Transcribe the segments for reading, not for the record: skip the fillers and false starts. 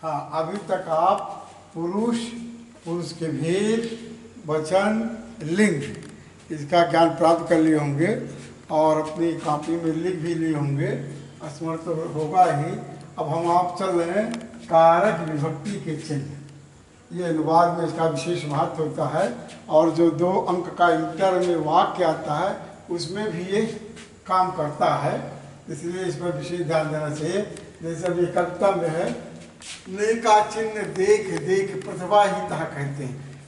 हाँ, अभी तक आप पुरुष, पुरुष के भेद, वचन, लिंग इसका ज्ञान प्राप्त कर लिए होंगे और अपनी कॉपी में लिख भी लिए होंगे। स्मरण तो होगा ही। अब हम आप चल रहे हैं कारक विभक्ति के चिन्ह। ये अनुवाद में इसका विशेष महत्व होता है और जो 2 अंक का इंटर में वाक्य आता है उसमें भी ये काम करता है, इसलिए इस पर विशेष ध्यान देना चाहिए। जैसे अभी कविता में है, ने का चिन्ह देख देख प्रतिभा ही तहा कहते हैं।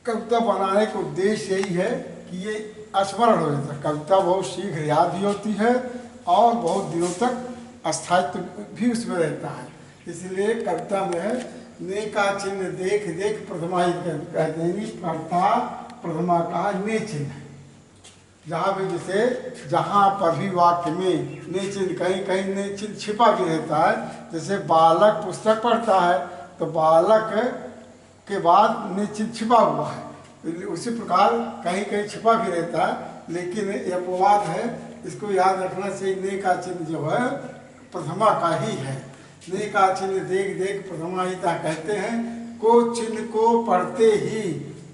कविता बनाने का उद्देश्य यही है कि ये स्मरण हो जाता है। कविता बहुत शीघ्र याद भी होती है और बहुत दिनों तक स्थायित्व भी उसमें रहता है। इसलिए कविता में है, ने का चिन्ह देख देख प्रथमा ही कहते हैं। कर्ता प्रथमा का ने चिन्ह है। जहाँ भी जैसे जहाँ पर भी वाक्य में ने चिन्ह कहीं कहीं ने चिन्ह छिपा भी रहता है। जैसे बालक पुस्तक पढ़ता है तो बालक के बाद ने चिन्ह छिपा हुआ है, उसी प्रकार कहीं कहीं छिपा भी रहता है, लेकिन ये अपवाद है। इसको याद रखना चाहिए। ने का चिन्ह जो है प्रथमा का ही है। ने का चिन्ह देख देख प्रथमा ही था कहते हैं। को चिन्ह को पढ़ते ही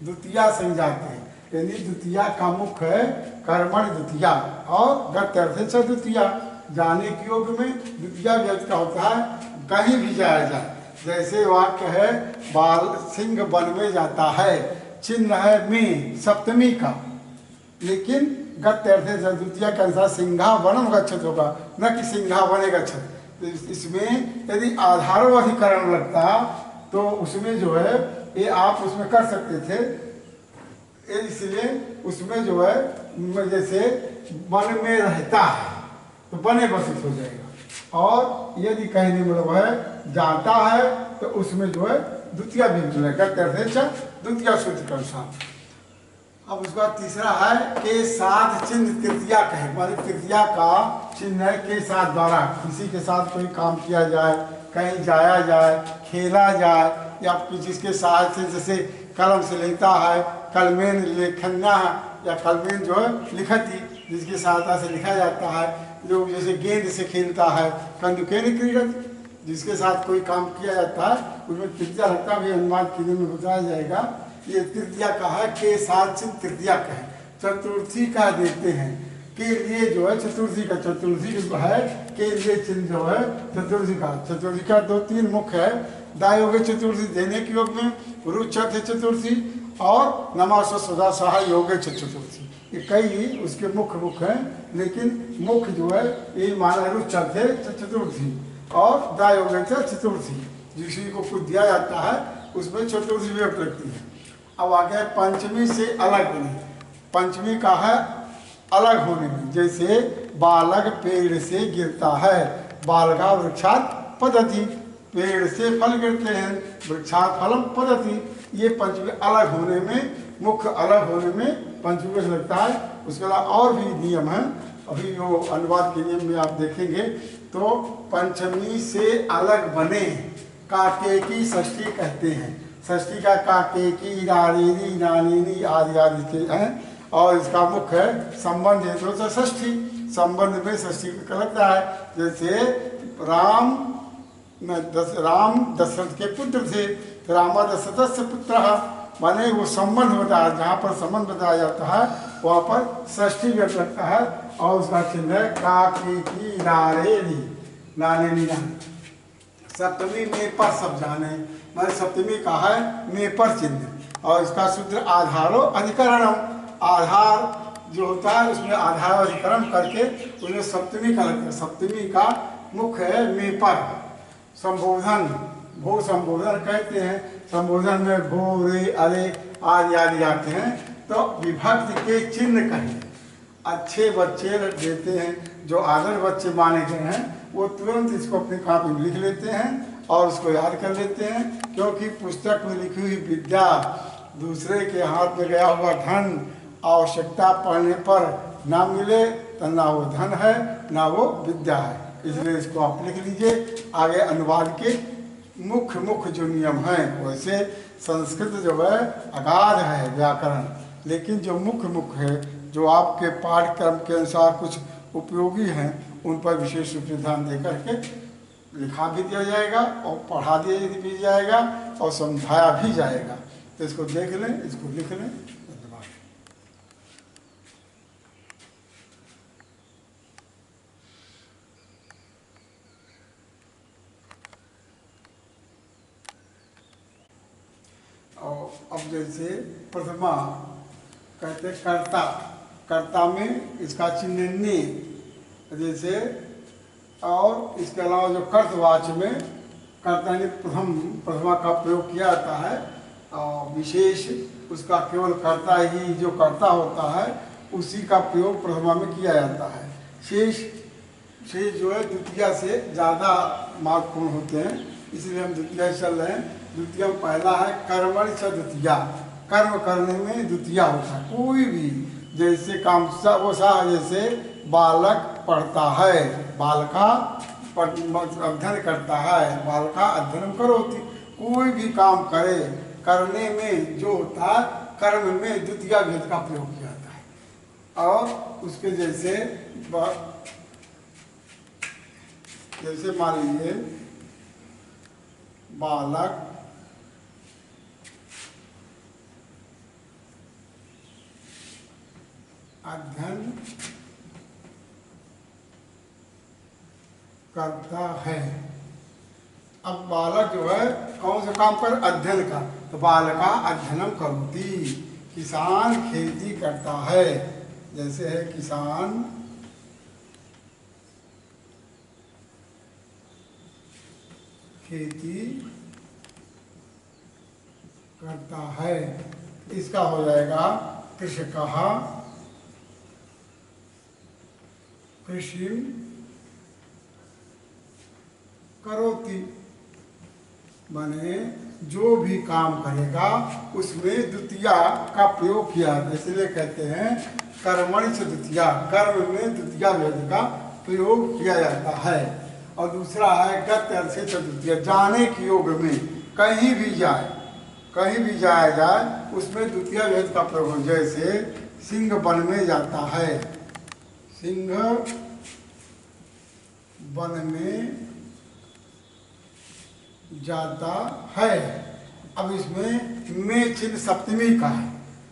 द्वितीया संजाते हैं, यानी द्वितीया का मुख है कर्मण द्वितीया और गत्यर्थ से द्वितीया। जाने के योग में द्वितीया व्यक्त का होता है, कहीं भी जाया जाए। जैसे वाक्य है, बाल सिंह वन में जाता है, चिन्ह है में सप्तमी का, लेकिन गत्यर्थ से द्वितीया के अनुसार सिंघा वनम गच्छत होगा, न कि सिंघा वने गच्छत। इसमें यदि आधारोधिकरण लगता तो उसमें जो है ये आप उसमें कर सकते थे। इसलिए उसमें जो है जैसे वन में रहता है तो बने बसित हो जाएगा, और यदि कहने मतलब है जाता है तो उसमें जो है द्वितीय भी मिलेगा, द्वितीय सूत्र के अनुसार। अब उसका तीसरा है के साथ चिन्ह तृतीया कहे, माने तृतीया का चिन्ह है के साथ द्वारा। किसी के साथ कोई काम किया जाए, कहीं जाया जाए, खेला जाए, या किसी के साथ से जैसे कलम से लेता है, कलमेन लेखन्या, या कलमेन जो है लिखती जिसकी सहायता से लिखा जाता है। जो जैसे गेंद से खेलता है, कंदुकेन क्रीडत, जिसके साथ कोई काम किया जाता है उसमें तृतीया लगता भी अनुवाद के में बताया जाएगा। ये तृतीया का है के साथ चिन्ह तृतीया का है। चतुर्थी का देते हैं के लिए जो है चतुर्थी का, चतुर्थी जो है के लिए चिन्ह जो है चतुर्थी का। चतुर्थी का 2-3 मुख्य है। दायोग चतुर्थी देने के योग में, रुचत है चतुर्थी, और नमास सदा सहाय योग चतुर्थी। ये कई उसके मुख्य हैं, लेकिन मुख्य जो है ये माना रुचत है चतुर्थी और दायोग चतुर्थी। जिसी को कुछ दिया जाता है उसमें चतुर्थी व्यक्त लगती है। अब आगे पंचमी से अलग बने। पंचमी का है अलग होने में, जैसे बालक पेड़ से गिरता है, बालका वृक्षात पतति, पेड़ से फल गिरते हैं, वृक्षात फलम पतति। ये पंचमी अलग होने में, मुख्य अलग होने में पंचमी से लगता है। उसके अलावा और भी नियम है, अभी वो अनुवाद के नियम में आप देखेंगे। तो पंचमी से अलग बने काके की षष्ठी कहते हैं। षष्ठी का काके की, नारेनी, नानीनी आदि आदि के हैं, और इसका मुख्य है संबंध है तो षष्ठी। संबंध में षष्ठी का लगता है। जैसे राम दशरथ के पुत्र थे, रामा दशरथ से पुत्र, माने वो संबंध बताया, जहाँ पर संबंध बताया जाता है वहाँ पर षष्ठी व्यक्त लगता है। और उसका चिन्ह है काके की, नारेनी, नानेनी। सप्तमी में पर सब जाने, माने सप्तमी का है में पर चिन्ह, और इसका सूत्र आधारो अधिकरणम। आधार जो होता है उसमें आधार अधिकरण करके उसमें सप्तमी का लगता है। सप्तमी का मुख्य है में पर। संबोधन, भो संबोधन कहते हैं। संबोधन में भो, रे, अरे आदि आदि आते हैं। तो विभक्ति के चिन्ह कहें। अच्छे बच्चे देते हैं, जो आदर बच्चे माने गए हैं, वो तुरंत इसको अपनी कॉपी में लिख लेते हैं और उसको याद कर लेते हैं। क्योंकि पुस्तक में लिखी हुई विद्या दूसरे के हाथ में गया हुआ धन, आवश्यकता पड़ने पर ना मिले तो ना वो धन है ना वो विद्या है। इसलिए इसको आप लिख लीजिए। आगे अनुवाद के मुख्य जो नियम हैं, वैसे संस्कृत जो है अगाध है व्याकरण, लेकिन जो मुख्य है, जो आपके पाठ्यक्रम के अनुसार कुछ उपयोगी हैं, उन पर विशेष रूप से ध्यान दे करके लिखा भी दिया जाएगा और पढ़ा दिया भी जाएगा और समझाया भी जाएगा। तो इसको देख लें, इसको लिख लें। धन्यवाद। और अब जैसे प्रथमा कहते कर्ता, कर्ता में इसका चिन्ह ने, जैसे और इसके अलावा जो कर्तवाच्य में कर्ता ने प्रथमा का प्रयोग किया जाता है और विशेष उसका केवल कर्ता ही जो कर्ता होता है उसी का प्रयोग प्रथमा में किया जाता है। शेष जो है द्वितीया से ज़्यादा महत्वपूर्ण होते हैं, इसलिए हम द्वितीया चल रहे हैं। द्वितीय पहला है कर्मणि च द्वितीया, कर्म करने में द्वितीया होता है। कोई भी जैसे काम वो सा जैसे बालक पढ़ता है, बालका अध्ययन करता है, बालका अध्ययन करोति। कोई भी काम करे, करने में जो होता है कर्म में द्वितीया भेद का प्रयोग किया जाता है। और उसके जैसे मान लीजिए बालक अध्ययन करता है। अब बालक जो है कौन सा काम कर, अध्ययन का, तो बालका अध्ययनम करोति, किसान खेती करता है। जैसे है किसान खेती करता है, इसका हो जाएगा कृषकः कृषि करोति। माने जो भी काम करेगा उसमें द्वितीया का प्रयोग किया, इसलिए कहते हैं कर्मणि च द्वितीया, कर्म में द्वितीया भेद का प्रयोग किया जाता है। और दूसरा है गत अर्थे च द्वितीया, जाने के योग में कहीं भी जाए, कहीं भी जाया जाए उसमें द्वितीया भेद का प्रयोग। जैसे सिंह वन में जाता है, सिंह वन में जाता है। अब इसमें में चिन्ह सप्तमी का है,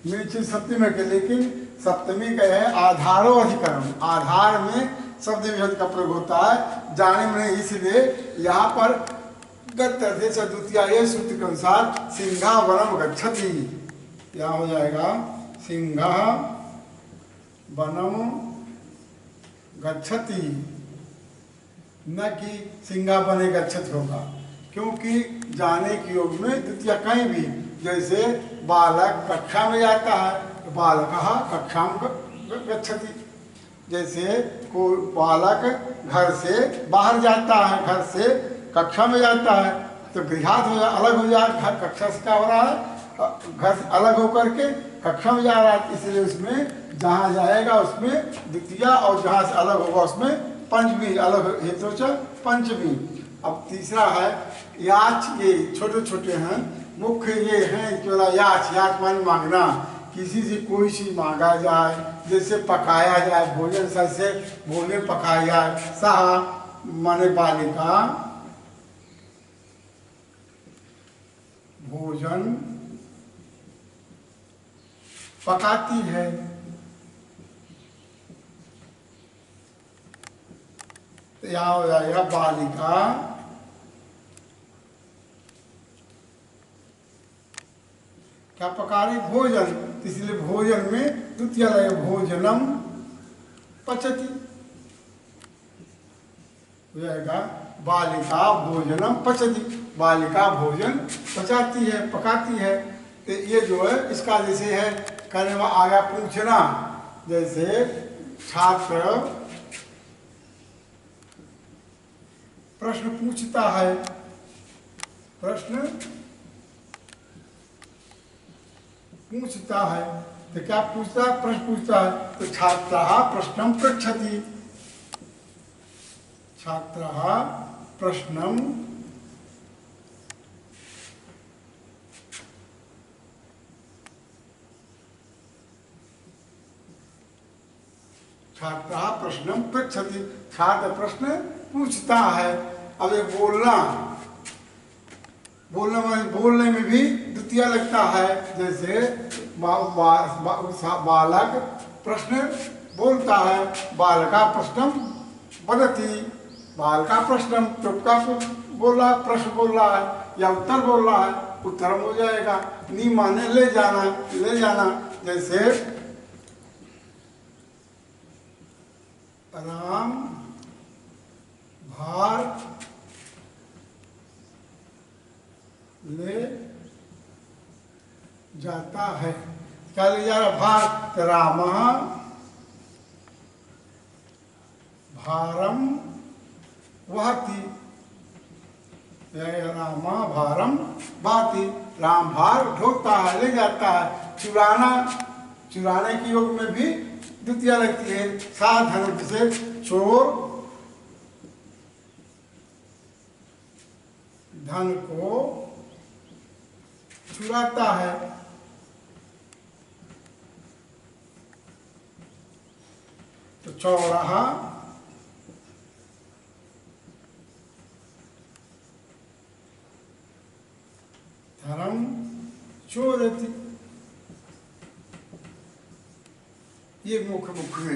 में चिन्ह सप्तमी के, लेकिन सप्तमी का है आधारो अधिकरण, आधार में शब्द विभेद का प्रयोग होता है, जाने में। इसलिए यहाँ पर गत्यर्थे च द्वितीया ये सूत्र के अनुसार सिंहा वनम गच्छति, यहाँ हो जाएगा सिंहा वनम गच्छति, न कि सिंहा वने गच्छति होगा, क्योंकि जाने के योग में द्वितीय कहीं भी, जैसे बालक कक्षा में जाता है तो बालकः कक्षाम गच्छति। जैसे कोई बालक घर से बाहर जाता है, घर से कक्षा में जाता है तो गृहात हो जा, अलग हो जा, घर कक्षा से क्या हो रहा है, घर से अलग होकर के कक्षा में जा रहा है। इसलिए उसमें जहाँ जाएगा उसमें द्वितीया और जहाँ से अलग होगा उसमें पंचमी, अलग हेतु च पंचमी। अब तीसरा है याच, ये छोटे छोटे हैं, मुख्य ये हैं केवल याच, याच मान मांगना, किसी से कोई चीज मांगा जाए, जैसे पकाया जाए भोजन, से भोजन पकाया जाए, सह माने बालिका भोजन पकाती है। तो यहाँ हो जाएगा बालिका क्या पका रही, भोजन, इसलिए भोजन में द्वितीय लगे भोजनम पचति, हो जाएगा बालिका भोजनम पचति, बालिका भोजन पचाती है, पकाती है। तो ये जो है इसका जैसे है करने में आगे पूछना, जैसे छात्र प्रश्न पूछता है, प्रश्न पूछता है, तो क्या पूछता है, प्रश्न पूछता है, तो छात्रः प्रश्नं पृच्छति, छात्रः प्रश्नं छात्रः प्रश्नं पृच्छति, छात्र प्रश्न पूछता है। अब ये बोलना, बोलने में भी द्वितीय लगता है। जैसे बालक प्रश्न बोलता है, बालका प्रश्नम वदति, बालका प्रश्नम, चुपका बोल रहा है, प्रश्न बोल रहा है या उत्तर बोल रहा है, उत्तरम हो जाएगा। नी माने ले जाना, ले जाना। जैसे राम भार ले जाता है, क्या ले जा रहा भार, तो राम भारम वहति, रामा भारम वहति, राम भार ढोता है, ले जाता है। चुराना, चुराने की योग में भी द्वितीय लगती है। साधन से चोर धन को चुराता है। तो चौराहा धर्म चोरति, ये मुख्य मुख्य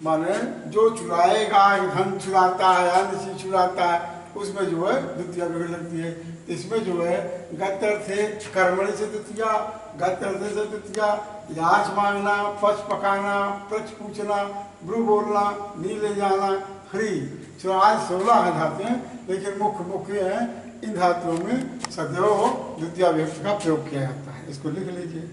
माने जो चुराएगा, धन चुराता है, अन्य चीज चुराता है, उसमें जो है द्वितीय विभक्ति लगती है। इसमें जो है गतर थे कर्मणि से द्वितीय, गतर से द्वितीय, याच मांगना, पच पकाना, प्रच पूछना, ब्रू बोलना, नी ले जाना, फ्री। आज 16 है धातुएं, लेकिन मुख्य मुख्य है। इन धातुओं में सदैव द्वितीय विभक्ति का प्रयोग किया जाता है। इसको लिख लीजिए।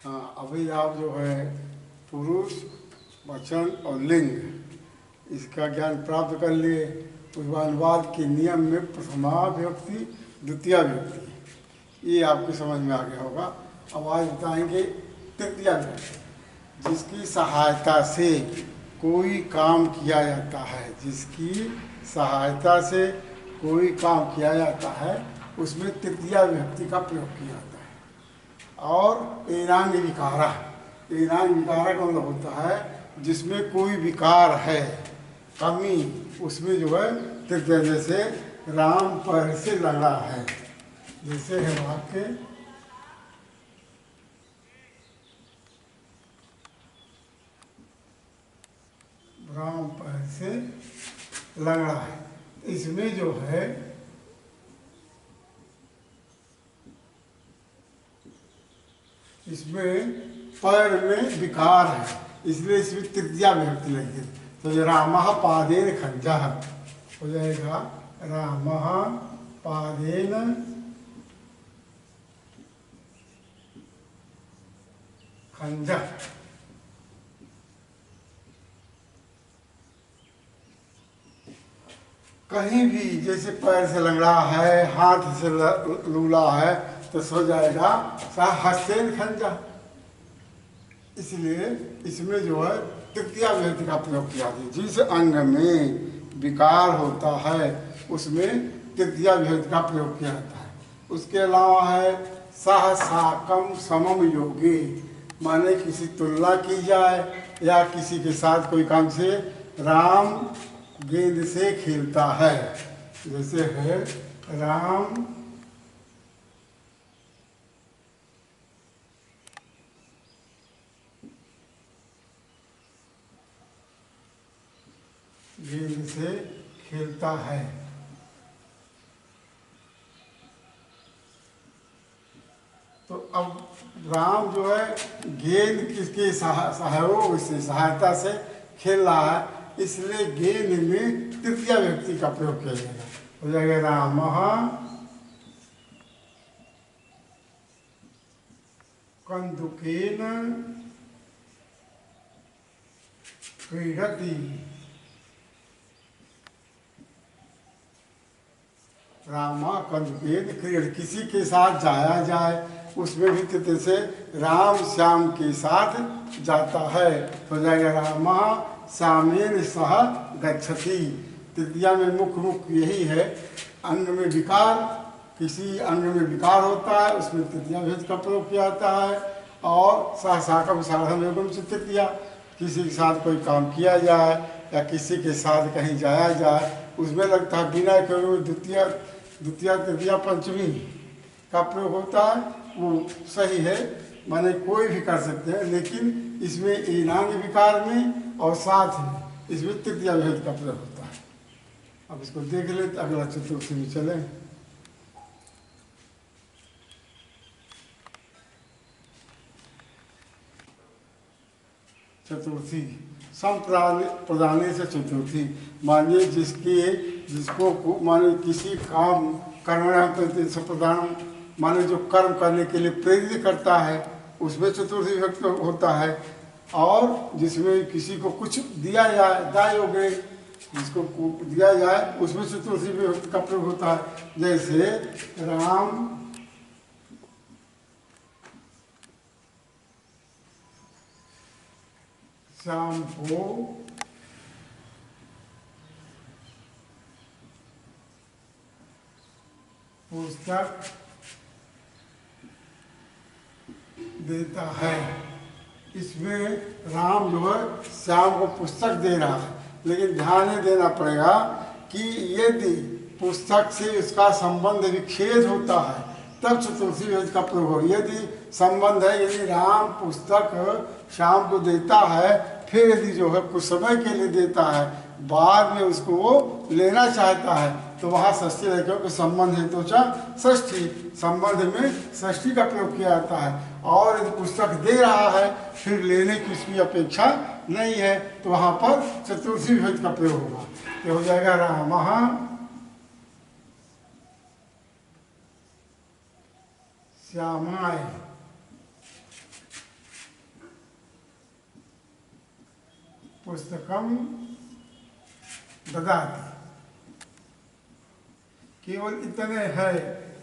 हाँ, अभी आप जो है पुरुष, वचन और लिंग, इसका ज्ञान प्राप्त कर लिए। उस अनुवाद के नियम में प्रथमा विभक्ति, द्वितीय विभक्ति, ये आपकी समझ में आ गया होगा। अब आज बताएंगे तृतीया विभक्ति, जिसकी सहायता से कोई काम किया जाता है, जिसकी सहायता से कोई काम किया जाता है, उसमें तृतीया विभक्ति का प्रयोग किया जाता है। और एनांग विकारा, एनांग विकारा का मतलब होता है जिसमें कोई विकार है, कमी, उसमें जो है तृतीया। जैसे राम पर से लड़ा है, जैसे है वाक्य, राम पर से लड़ा है, इसमें जो है इसमें पैर में विकार है, इसलिए इसमें तृतीया विभक्ति लगी। तो ये रामः पादेन खंजः हो जाएगा, रामः पादेन खंजः। कहीं भी जैसे पैर से लंगड़ा है, हाथ से लूला है, तो सो जाएगा हस्तेन खंजा। इसलिए इसमें जो है तृतीया विभक्ति का प्रयोग किया जाता है। जिस अंग में विकार होता है उसमें तृतीया विभक्ति का प्रयोग किया जाता है। उसके अलावा है सह साकम समम योगी, माने किसी तुलना की जाए या किसी के साथ कोई काम से, राम गेंद से खेलता है, जैसे है राम गेंद से खेलता है। तो अब राम जो है गेंद किसके सहयोग से, सहायता से खेल रहा है, इसलिए गेंद में तृतीया विभक्ति का प्रयोग किया जाएगा। हो जाएगा रामः कंदुकेन क्रीडति, रामा कंदुकेन क्रीड, किसी के साथ जाया जाए, उसमें भी तृतीय से राम श्याम के साथ जाता है। हो जाएगा रामा श्यामेन सह गच्छति। तृतीया में मुख्य मुख्य यही है, अंग में विकार, किसी अंग में विकार होता है उसमें तृतीया भेद का प्रयोग किया जाता है। और सहसाकम साधन योगम से तृतीया, किसी के साथ कोई काम किया जाए या किसी के साथ कहीं जाया जाए उसमें लगता है बिना योग में द्वितीय द्वितीय तृतीया पंचमी का प्रयोग होता है, वो सही है, माने कोई भी कर सकते हैं, लेकिन इसमें ईनांग विकार में और साथ ही इसमें तृतीया भेद का प्रयोग होता है। अब इसको देख ले, अगला चतुर्थी में चले। चतुर्थी संप्रदाने से चतुर्थी, मानिए जिसको माने किसी काम कर्म संप्रदान माने जो कर्म करने के लिए प्रेरित करता है उसमें चतुर्थी विभक्ति होता है। और जिसमें किसी को कुछ दिया जाए दाय हो गए, जिसको दिया जाए उसमें चतुर्थी विभक्ति का प्रयोग होता है। जैसे राम श्याम को पुस्तक देता है। इसमें राम जो है श्याम को पुस्तक दे रहा है, लेकिन ध्यान देना पड़ेगा कि यदि पुस्तक से उसका संबंध विच्छेद होता है तब चतुर्थी भेद का प्रयोग हो। यदि संबंध है, यदि राम पुस्तक श्याम को देता है, फिर यदि जो है कुछ समय के लिए देता है, बाद में उसको वो लेना चाहता है, तो वहाँ षष्ठी है, क्योंकि संबंध है तो षष्ठी, संबंध में षष्ठी का प्रयोग किया जाता है। और यदि पुस्तक दे रहा है फिर लेने की उसकी अपेक्षा नहीं है, तो वहाँ पर चतुर्थी भेद का प्रयोग होगा। ये हो जाएगा रामः श्यामाय पुस्तकम ददाति। केवल इतने है,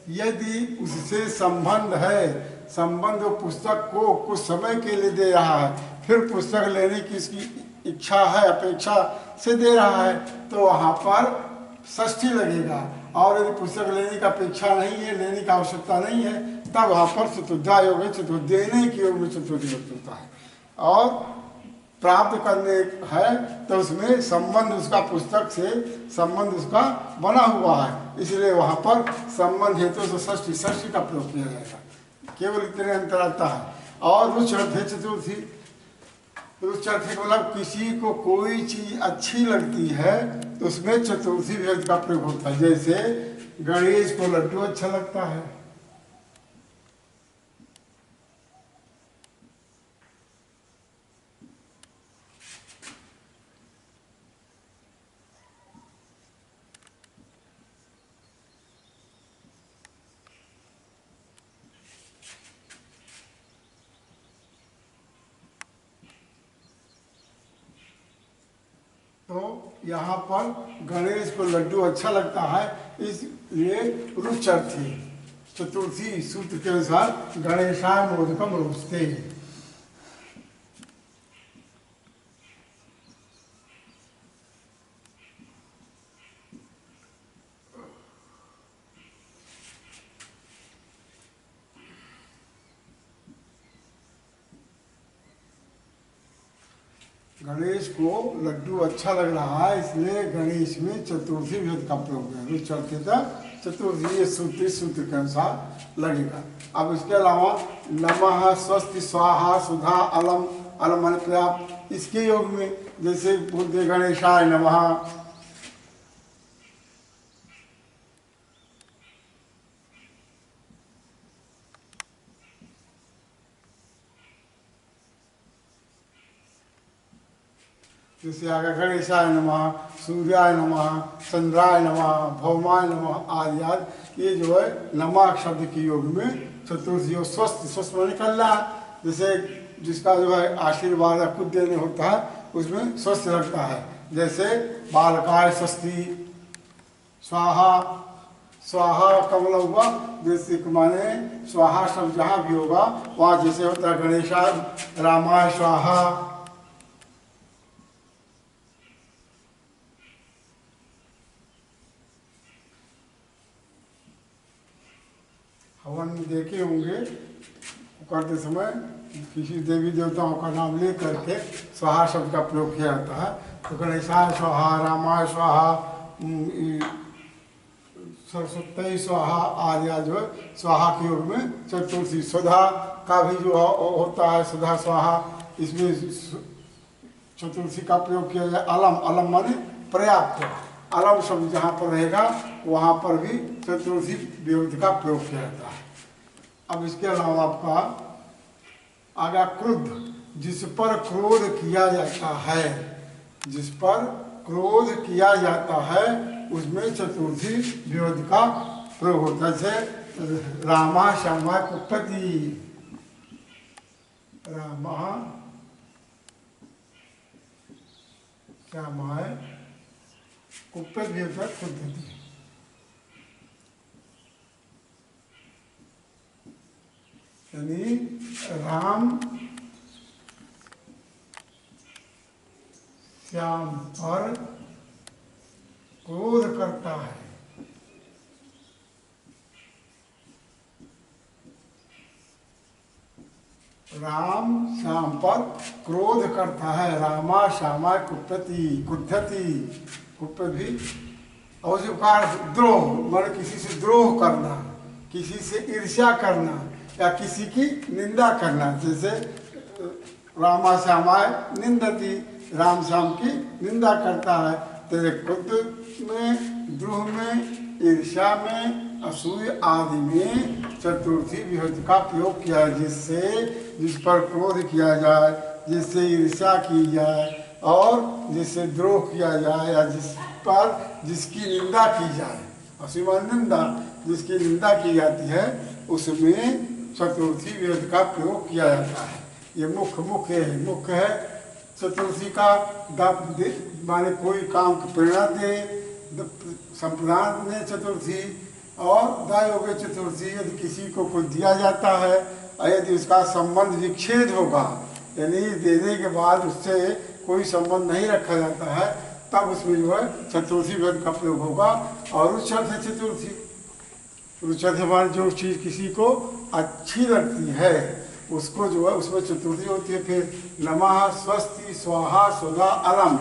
यदि उससे संबंध है, संबंध पुस्तक को कुछ समय के लिए दे रहा है, फिर पुस्तक लेने की इसकी इच्छा है, अपेक्षा से दे रहा है, तो वहाँ पर षष्ठी लगेगा। और यदि पुस्तक लेने का अपेक्षा नहीं है, लेने की आवश्यकता नहीं है, तब वहाँ पर चतुर्धा योग है, चतुर्थ देने की योग में चतुर्थी होता है। और प्राप्त करने है तो उसमें संबंध उसका पुस्तक से संबंध उसका बना हुआ है, इसलिए वहाँ पर संबंध हेतु तो षष्ठी षष्ठी का प्रयोग किया जाएगा। केवल इतने अंतर आता है। और रुच अर्थ चतुर्थी, रुच अर्थ मतलब किसी को कोई चीज अच्छी लगती है तो उसमें चतुर्थी भेद का प्रयोग होता है। जैसे गणेश को लड्डू अच्छा लगता है, तो यहाँ पर गणेश को लड्डू अच्छा लगता है, इसलिए रुचर्थी चतुर्थी सूत्र के अनुसार गणेशाय मोदकम रोचते। गणेश को लड्डू अच्छा लग रहा है, इसलिए गणेश में चतुर्थी भेद का प्रयोग है। रुचर्थी चतुर्थी ये सूत्र के अनुसार लगेगा। अब इसके अलावा नमः स्वस्ति स्वाहा सुधा अलम, अलम माने पर्याप्त, इसके योग में जैसे बोलते गणेशाय नमः, जैसे आगे गणेशाय नमः, सूर्याय नमः, चंद्राय नमः, भौमाय नमः आदि आदि, ये जो है नमः शब्द के योग में चतुर्थी योग स्वस्थ स्वस्थ माने कल्याण, जैसे जिसका जो है आशीर्वाद या कुछ देने होता है उसमें स्वस्थ लगता है। जैसे बालकाय स्वस्ति, स्वाहा, स्वाहा कमल हुआ, जैसे माने स्वाहा शब्द जहाँ भी होगा वहाँ जैसे होता है गणेशाय रामाय स्वाहा, हवन देखे होंगे, करते समय किसी देवी देवताओं का नाम ले करके स्वाहा शब्द का प्रयोग किया जाता है। तो गणेशाय स्वाहा, रामाय स्वाहा, सरस्वती स्वाहा आदि जो है स्वाहा के योग में चतुर्थी। सुधा का भी जो होता है सुधा स्वाहा, इसमें चतुर्थी का प्रयोग किया जाए। अलम, अलम माने पर्याप्त, अलम शब्द जहाँ पर रहेगा वहाँ पर भी चतुर्थी विभक्ति का प्रयोग किया जाता है। अब इसके अलावा आपका आगा क्रुद्ध, जिस पर क्रोध किया जाता है, जिस पर क्रोध किया जाता है उसमें चतुर्थी विभक्ति का प्रयोग होता है। जैसे रामा श्यामा कुप्पति, रामा श्यामाय कुप्पत भी होता है क्रुद्धति। यानी राम श्याम पर क्रोध करता है। राम श्याम पर क्रोध करता है। रामा श्यामा कुप्पति, कुद्धति, कुप्पत भी और द्रोह मान किसी से द्रोह करना, किसी से ईर्ष्या करना या किसी की निंदा करना। जैसे रामा श्यामा निंदती, राम श्याम की निंदा करता है। तो क्रोध में, द्रोह में, ईर्ष्या में, असूय आदि में चतुर्थी विभक्ति का प्रयोग किया है। जिस पर क्रोध किया जाए, जिससे ईर्ष्या की जाए और जिससे द्रोह किया जाए या जिस पर जिसकी निंदा की जाए, असूय निंदा, जिसकी निंदा की जाती है उसमें चतुर्थी विभक्ति का प्रयोग किया जाता है। ये मुख्य है चतुर्थी का। माने कोई काम की प्रेरणा दे, संप्रदान में चतुर्थी और दायोग चतुर्थी। यदि किसी को कुछ दिया जाता है और यदि उसका संबंध विच्छेद होगा, यानी देने के बाद उससे कोई संबंध नहीं रखा जाता है, तब उसमें जो है चतुर्थी विभक्ति का प्रयोग होगा। और रुचर्थ है चतुर्थी। रुचर्थ हमारी जो चीज़ किसी को अच्छी लगती है उसको जो है उसमें चतुर्थी होती है। फिर नमः, स्वस्ति, स्वाहा, सुधा, अलम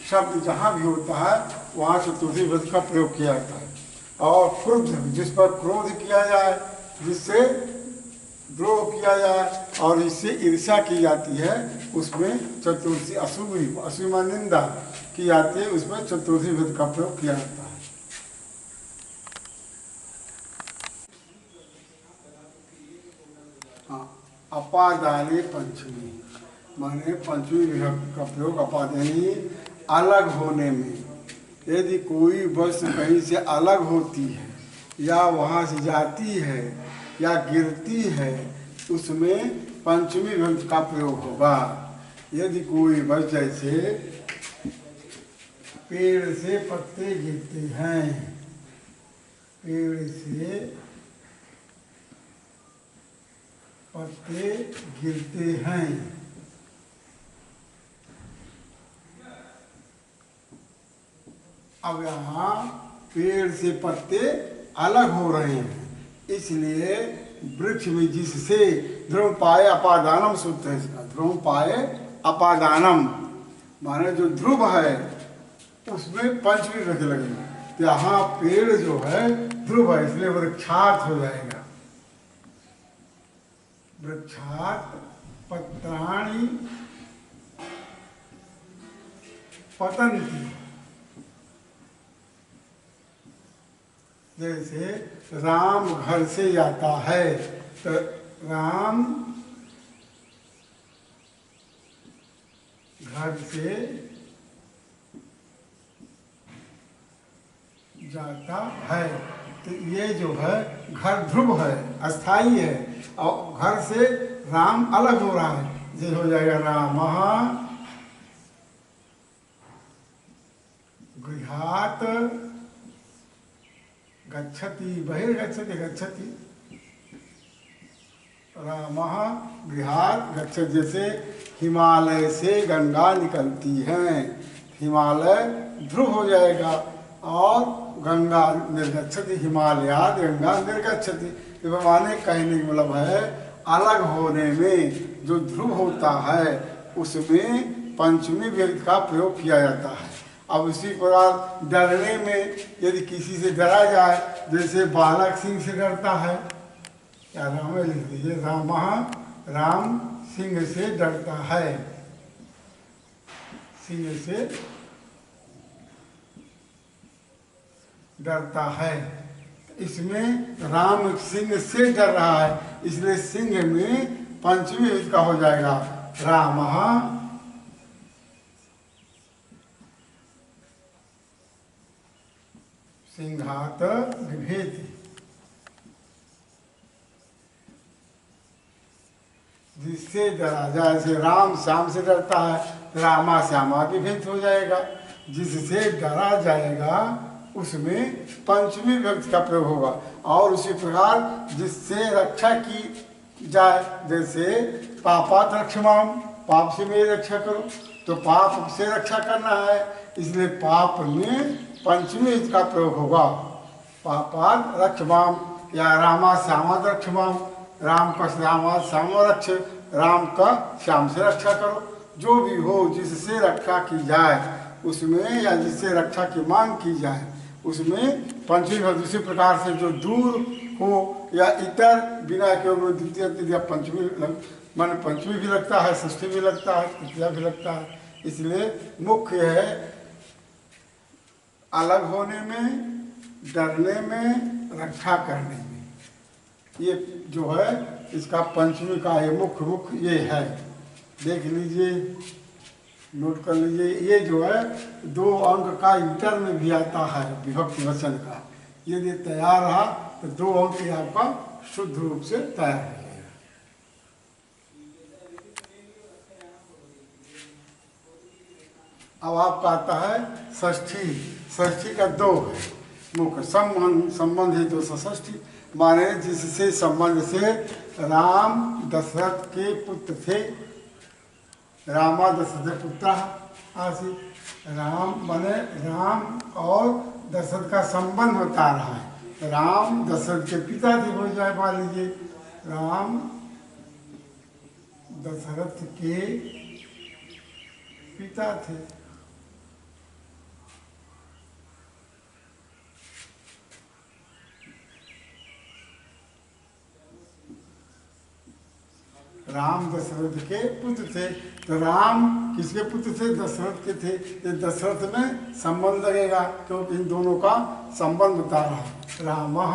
शब्द जहाँ भी होता है वहाँ चतुर्थी विभक्ति का प्रयोग किया जाता है। और क्रुद्ध, जिस पर क्रोध किया जाए, जिससे द्रोह किया जाए और इससे ईर्ष्या की जाती है उसमें चतुर्थी, अशुभ निंदा की जाती है, उसमें चतुर्थी विभक्ति का प्रयोग किया जाता है। अपादानी पंचमी माने पंचमी विभक्ति का प्रयोग अपादानी अलग होने में। यदि कोई वस्तु कहीं से अलग होती है या वहाँ से जाती है या गिरती है उसमें पंचमी विभक्ति का प्रयोग होगा। यदि कोई वस्तु जैसे पेड़ से पत्ते गिरते हैं, पेड़ से पत्ते गिरते हैं, अब यहाँ पेड़ से पत्ते अलग हो रहे हैं, इसलिए वृक्ष में जिससे ध्रुव पाए अपादानम सूत्र है इसका। ध्रुव पाए अपादानम माने जो ध्रुव है उसमें पंचमी विभक्ति लगेगी। तो यहाँ पेड़ जो है ध्रुव है इसलिए वृक्षार्थ हो जाएगा। वृक्षार्थ पत्राणि पतन्ति। जैसे राम घर से जाता है तो राम घर से जाता है, तो ये जो है घर ध्रुव है, अस्थाई है और घर से राम अलग हो रहा है, ये हो जाएगा रामः गृहात् गच्छति, बहिर्गच्छति गच्छति, रामः गृहात् गच्छति। जैसे हिमालय से गंगा निकलती है, हिमालय ध्रुव हो जाएगा और गंगा निर्गच्छति, हिमालयाद गंगा निर्गच्छति। माने कहने का मतलब है अलग होने में जो ध्रुव होता है उसमें पंचमी व्यक्ति का प्रयोग किया जाता है। अब इसी प्रकार डरने में यदि किसी से डरा जाए, जैसे बालक सिंह से डरता है, क्या राम लिख दीजिए, राम सिंह से डरता है, सिंह से डरता है। इसमें राम सिंह से डर रहा है, इसलिए सिंह में पंचमी युक्त का हो जाएगा रामः सिंहात बिभेति। जिससे डरा जाए, जैसे राम श्याम से डरता है, रामा श्यामा विभेद हो जाएगा। जिससे डरा जाएगा उसमें पंचमी व्यक्ति का प्रयोग होगा। और उसी प्रकार जिससे रक्षा की जाए, जैसे पापात रक्षमाम, पाप से मेरी रक्षा करो, तो पाप से रक्षा करना है, इसलिए पाप में पंचमी युक्त का प्रयोग होगा। पापात रक्षमाम या रामा श्यामा रक्षमाम, राम का श्यामा श्यामा रक्ष, राम का श्याम से रक्षा करो। जो भी हो जिससे रक्षा की जाए उसमें, या जिससे रक्षा की मांग की जाए उसमें पंचमी विभक्ति। इसी प्रकार से जो दूर हो या इतर बिना के द्वितीय तृतीया पंचमी मान पंचमी भी लगता है, षष्ठी भी लगता है, तृतीया भी लगता है। इसलिए मुख्य है अलग होने में, डरने में, रक्षा करने में। ये जो है इसका पंचमी का ये मुख्य ये है। देख लीजिए, नोट कर लीजिए। ये जो है 2 अंक का इंटर में भी आता है विभक्ति वचन का। यदि तैयार रहा तो 2 अंक ही आपका शुद्ध रूप से तैयार है। अब आपका आता है षष्ठी। षष्ठी का 2 है मुख्य संबंध है, 2 षष्ठी माने जिससे संबंध से राम दशरथ के पुत्र थे। रामा दशरथ पुत्र आसित। राम माने राम और दशरथ का संबंध बता रहा है। राम दशरथ के पिता थे, हो जाए मान लीजिए, राम दशरथ के पिता थे। राम दशरथ के पुत्र थे। तो राम किसके पुत्र थे? दशरथ के थे। ये दशरथ में संबंध लगेगा क्योंकि इन दोनों का संबंध बता रहा है। रामः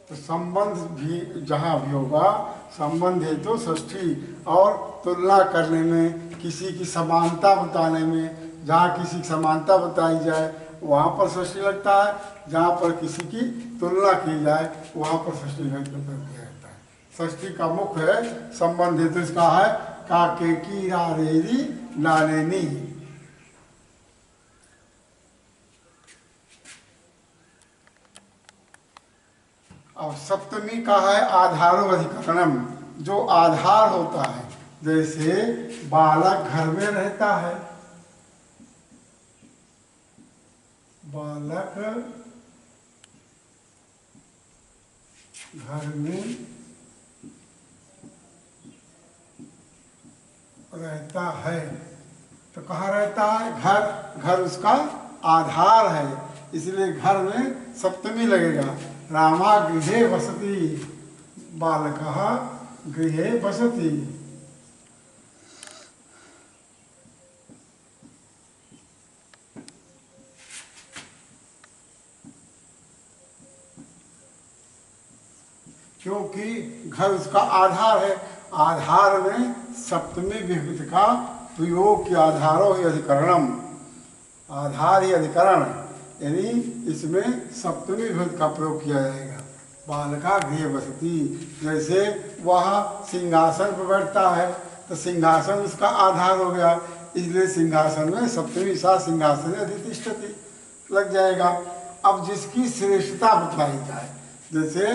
तो संबंध भी जहाँ भी होगा, संबंध है तो षष्ठी। और तुलना करने में, किसी की समानता बताने में, जहाँ किसी की समानता बताई जाए वहाँ पर षष्ठी लगता है, जहाँ पर किसी की तुलना की जाए वहाँ पर षष्ठी लगता है। षष्ठी का मुख्य है संबंध है तो इसका है काके की रारेरी नानेनी। और सप्तमी का है आधारो अधिकरणम, जो आधार होता है। जैसे बालक घर में रहता है, बालक घर में रहता है, तो कहाँ रहता है? घर। घर उसका आधार है, इसलिए घर में सप्तमी लगेगा। रामा गृहे वसति, बालकः गृहे वसति। क्योंकि घर उसका आधार है। आधार में सप्तमी विभक्ति का प्रयोग के आधारो ही अधिकरणम, आधार ही अधिकरण, यानी इसमें सप्तमी विभक्ति का प्रयोग किया जाएगा। बालका गृह वसति, जैसे वह सिंहासन पर बैठता है तो सिंहासन उसका आधार हो गया, इसलिए सिंहासन में सप्तमी सा सिंहासन अधितिष्ठति लग जाएगा। अब जिसकी श्रेष्ठता बतलाई जाए, जैसे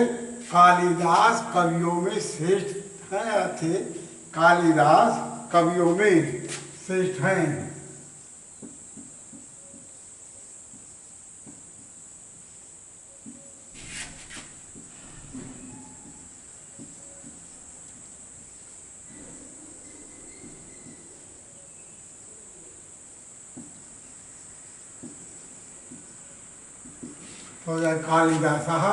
कालिदास कवियों में श्रेष्ठ थे, कालिदास कवियों में श्रेष्ठ हैं। हो जाए कालिदासः,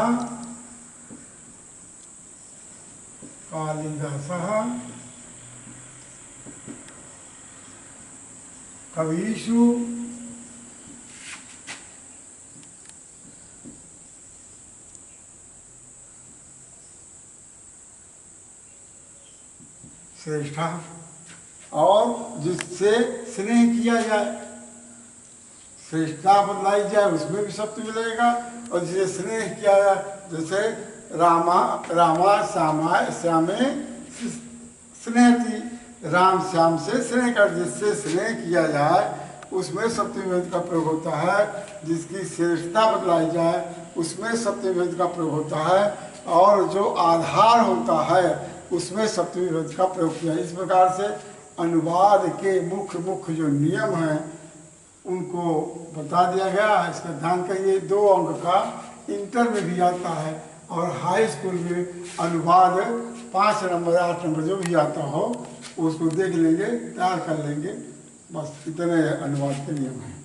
कालिदासः कवीषु श्रेष्ठ, और जिससे स्नेह किया जाए, श्रेष्ठता बदलाई जाए उसमें भी सत्य मिलेगा, और जिसे स्नेह किया जाए, जैसे रामा श्यामे स्नेह थी, राम श्याम से स्नेह कर, जिससे स्नेह किया जाए उसमें सप्तमी का प्रयोग होता है, जिसकी श्रेष्ठता बदलाई जाए उसमें सप्तमी का प्रयोग होता है, और जो आधार होता है उसमें सप्तमी का प्रयोग किया। इस प्रकार से अनुवाद के मुख्य जो नियम हैं उनको बता दिया गया। इसका ध्यान करिए, 2 अंक का इंटर में भी आता है, और हाई स्कूल में अनुवाद 5 नंबर 8 नंबर जो भी आता हो उसको देख लेंगे, तैयार कर लेंगे। बस इतने अनुवाद के नियम हैं।